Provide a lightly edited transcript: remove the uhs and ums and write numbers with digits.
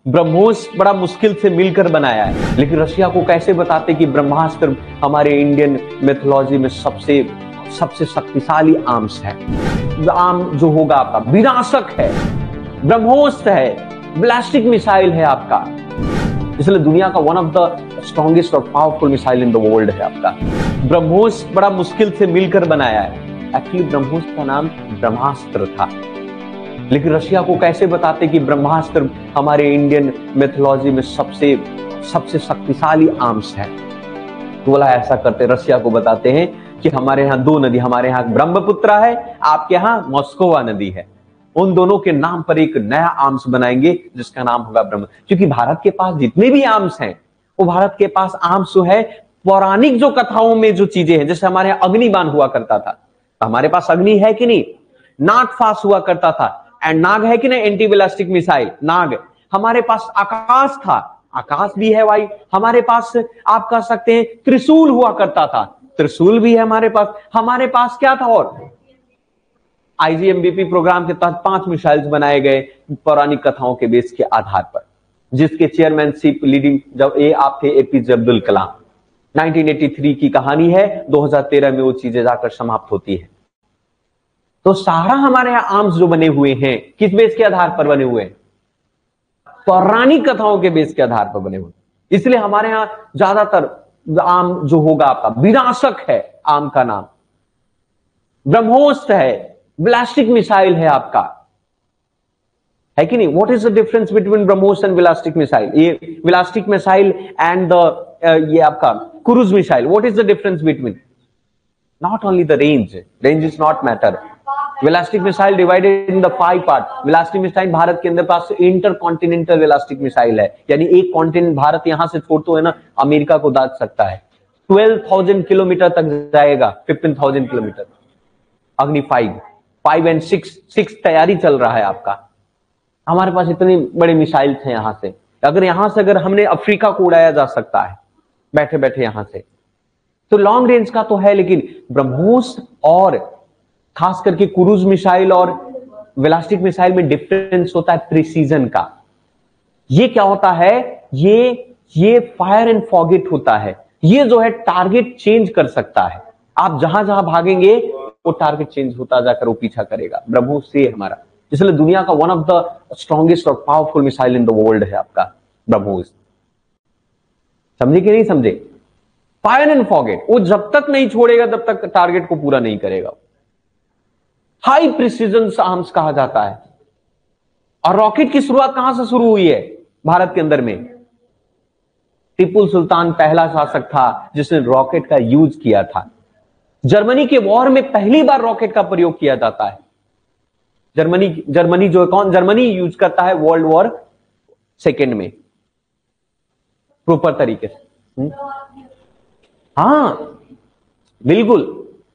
ब्रह्मोस बड़ा मुश्किल से मिलकर बनाया है, लेकिन रशिया को कैसे बताते कि ब्रह्मास्त्र हमारे इंडियन मेथोलॉजी में सबसे सबसे शक्तिशाली आर्म्स है। आर्म जो होगा आपका विनाशक है, ब्रह्मोस्त्र है, बैलिस्टिक मिसाइल है आपका, इसलिए दुनिया का वन ऑफ द स्ट्रॉन्गेस्ट और powerful missile in the world है आपका। ब्रह्मोस बड़ा मुश्किल से मिलकर बनाया है। एक्चुअली ब्रह्मोस का नाम ब्रह्मास्त्र था, लेकिन रशिया को कैसे बताते कि ब्रह्मास्त्र हमारे इंडियन मेथोलॉजी में सबसे सबसे शक्तिशाली आर्म्स है। तो बोला ऐसा करते, रशिया को बताते हैं कि हमारे यहाँ दो नदी, हमारे यहाँ ब्रह्मपुत्र है, आपके यहाँ मॉस्कोवा नदी है, उन दोनों के नाम पर एक नया आर्म्स बनाएंगे जिसका नाम होगा ब्रह्म। क्योंकि भारत के पास जितने भी आर्म्स हैं, वो भारत के पास आर्म्स जो है पौराणिक जो कथाओं में जो चीजें हैं, जैसे हमारे यहाँ अग्निबाण हुआ करता था, हमारे पास अग्नि है कि नहीं, नाग फास हुआ करता था, एंड नाग है कि नहीं, एंटी बैलिस्टिक मिसाइल नाग। हमारे पास आकाश था, आकाश भी है भाई, हमारे पास आप कह सकते हैं त्रिशूल हुआ करता था, त्रिशूल भी है हमारे पास। हमारे पास क्या था, और आईजीएमबीपी प्रोग्राम के तहत 5 मिसाइल्स बनाए गए पौराणिक कथाओं के बेस के आधार पर, जिसके चेयरमैनशिप लीडिंग जब आप थे एपीजे अब्दुल कलाम। 1983 की कहानी है, 2013 में वो चीजें जाकर समाप्त होती है। तो सारा हमारे यहाँ आर्म्स जो बने हुए हैं किस बेस के आधार पर बने हुए हैं, पौराणिक कथाओं के बेस के आधार पर बने हुए। इसलिए हमारे यहाँ ज्यादातर आर्म जो होगा आपका विनाशक है, आर्म का नाम ब्रह्मोस्त्र है, बैलिस्टिक मिसाइल है आपका, है कि नहीं। What is the difference between BrahMos and ballistic missile, ये बैलिस्टिक मिसाइल एंड द ये आपका cruise missile, what is the difference between, not only the range is not matter. Ballistic missile divided in the 5 part. Ballistic missile Bharat के अंदर पास inter continental ballistic missile है, यानी एक continent Bharat यहां से छोड़ तो है ना, अमेरिका को दाग सकता है। 12,000 किलोमीटर तक जाएगा, 15,000 किलोमीटर। अग्नि 5 एंड 6 तैयारी चल रहा है आपका। हमारे पास इतनी बड़े मिसाइल थे यहां से, अगर हमने अफ्रीका को उड़ाया जा सकता है बैठे बैठे यहां से, तो लॉन्ग रेंज का तो है, लेकिन ब्रह्मोस और खास करके क्रूज मिसाइल और बैलिस्टिक मिसाइल में डिफरेंस होता है प्रिसीजन का। ये क्या होता है, ये फायर एंड फॉरगेट होता है। ये जो है टारगेट चेंज कर सकता है, आप जहां जहां भागेंगे वो टारगेट चेंज होता जाकर वो पीछा करेगा। ब्रह्मोस से हमारा, इसलिए दुनिया का वन ऑफ द स्ट्रॉन्गेस्ट और powerful missile in the world है आपका ब्रह्मोस। समझे कि नहीं समझे, फायर एंड फॉरगेट, वो जब तक नहीं छोड़ेगा तब तक टारगेट को पूरा नहीं करेगा। हाई प्रिसीजन आर्म्स कहा जाता है। और रॉकेट की शुरुआत कहां से शुरू हुई है भारत के अंदर में, टीपू सुल्तान पहला शासक था जिसने रॉकेट का यूज किया था। जर्मनी के वॉर में पहली बार रॉकेट का प्रयोग किया जाता है। जर्मनी जो कौन जर्मनी यूज करता है वर्ल्ड वॉर सेकेंड में प्रॉपर तरीके से। हाँ बिल्कुल,